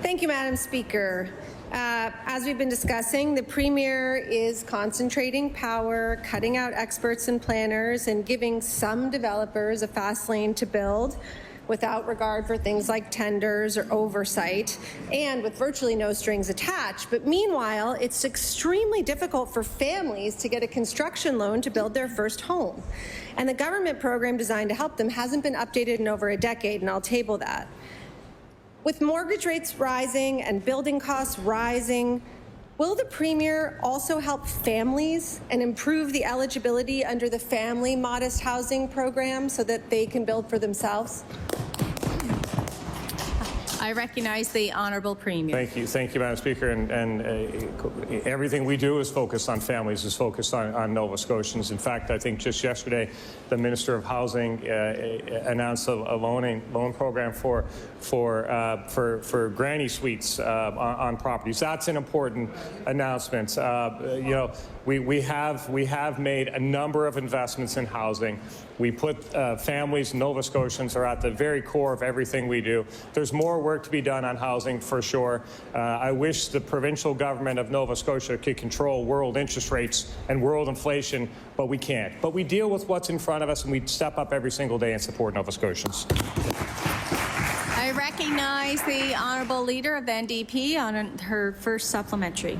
Thank you, Madam Speaker. As we've been discussing, the Premier is concentrating power, cutting out experts and planners, and giving some developers a fast lane to build without regard for things like tenders or oversight, and with virtually no strings attached. But meanwhile, it's extremely difficult for families to get a construction loan to build their first home. And the government program designed to help them hasn't been updated in over a decade, and I'll table that. With mortgage rates rising and building costs rising, will the Premier also help families and improve the eligibility under the Family Modest Housing Program so that they can build for themselves? I recognize the Honourable Premier. Thank you, Madam Speaker. And everything we do is focused on families, is focused on Nova Scotians. In fact, I think just yesterday, the Minister of Housing announced a loan program for granny suites on properties. That's an important announcement. You know, we have made a number of investments in housing. We put families, Nova Scotians, are at the very core of everything we do. There's more work to be done on housing, for sure. I wish the provincial government of Nova Scotia could control world interest rates and world inflation, but we can't. But we deal with what's in front of us, and we step up every single day and support Nova Scotians. I recognize the Honourable Leader of the NDP on her first supplementary.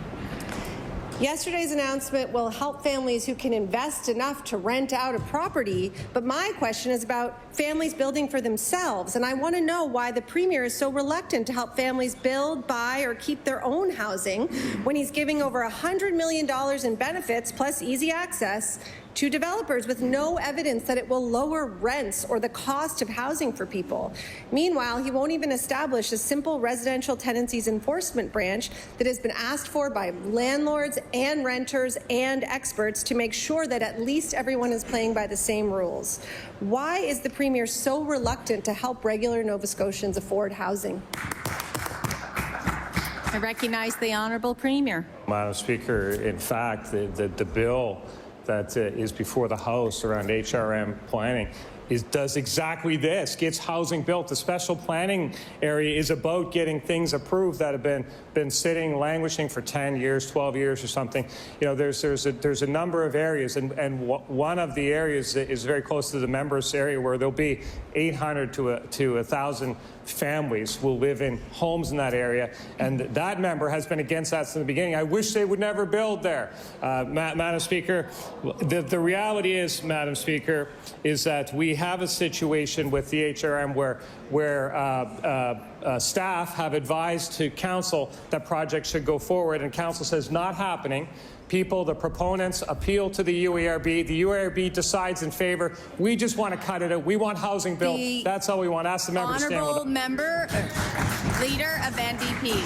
Yesterday's announcement will help families who can invest enough to rent out a property, but my question is about families building for themselves, and I want to know why the Premier is so reluctant to help families build, buy, or keep their own housing when he's giving over $100 million in benefits plus easy access to developers with no evidence that it will lower rents or the cost of housing for people. Meanwhile, he won't even establish a simple residential tenancies enforcement branch that has been asked for by landlords and renters and experts to make sure that at least everyone is playing by the same rules. Why is the Premier so reluctant to help regular Nova Scotians afford housing? I recognize the Honourable Premier. Madam Speaker, in fact, the bill that is before the House around HRM planning does exactly this, gets housing built. The special planning area is about getting things approved that have been sitting, languishing for 10 years, 12 years or something. You know, there's a number of areas, and one of the areas is very close to the members area where there'll be 800 to 1,000 families will live in homes in that area, and that member has been against that since the beginning. I wish they would never build there. Madam Speaker, the reality is, Madam Speaker, is that we have a situation with the HRM where staff have advised to council that projects should go forward, and council says not happening. People, the proponents, appeal to the UARB. The UARB decides in favor. We just want to cut it out. We want housing built. That's all we want. Ask the member to stand with us. Honourable Member, Leader of NDP.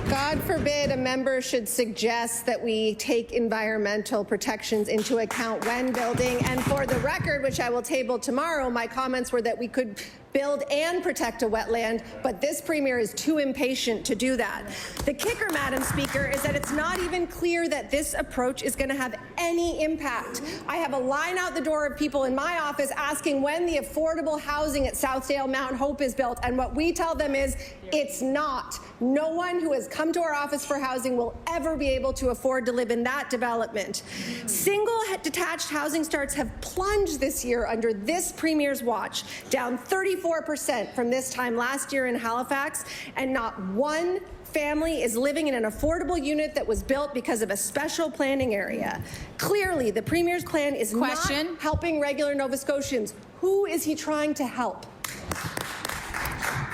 God forbid a member should suggest that we take environmental protections into account when building. And for the record, which I will table tomorrow, my comments were that we could build and protect a wetland, but this Premier is too impatient to do that. The kicker, Madam Speaker, is that it's not even clear that this approach is going to have any impact. I have a line out the door of people in my office asking when the affordable housing at Southdale Mount Hope is built, and what we tell them is it's not. No one who has come to our office for housing will ever be able to afford to live in that development. Single detached housing starts have plunged this year under this Premier's watch, down 34% from this time last year in Halifax, and not one family is living in an affordable unit that was built because of a special planning area. Clearly, the Premier's plan is not helping regular Nova Scotians. Who is he trying to help?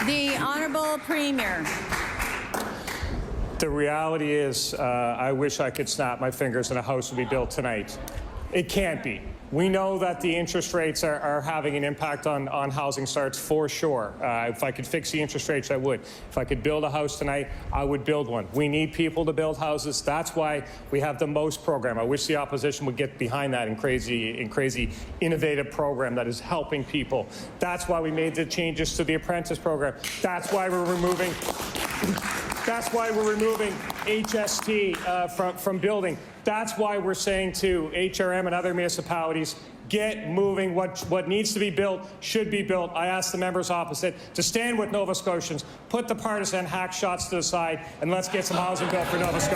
The Honourable Premier. The reality is, I wish I could snap my fingers and a house would be built tonight. It can't be. We know that the interest rates are having an impact on housing starts, for sure. If I could fix the interest rates, I would. If I could build a house tonight, I would build one. We need people to build houses. That's why we have the MOST program. I wish the opposition would get behind that crazy innovative program that is helping people. That's why we made the changes to the apprentice program. That's why we're removing HST from building. That's why we're saying to HRM and other municipalities, get moving. What needs to be built should be built. I ask the members opposite to stand with Nova Scotians, put the partisan hack shots to the side, and let's get some housing built for Nova Scotia.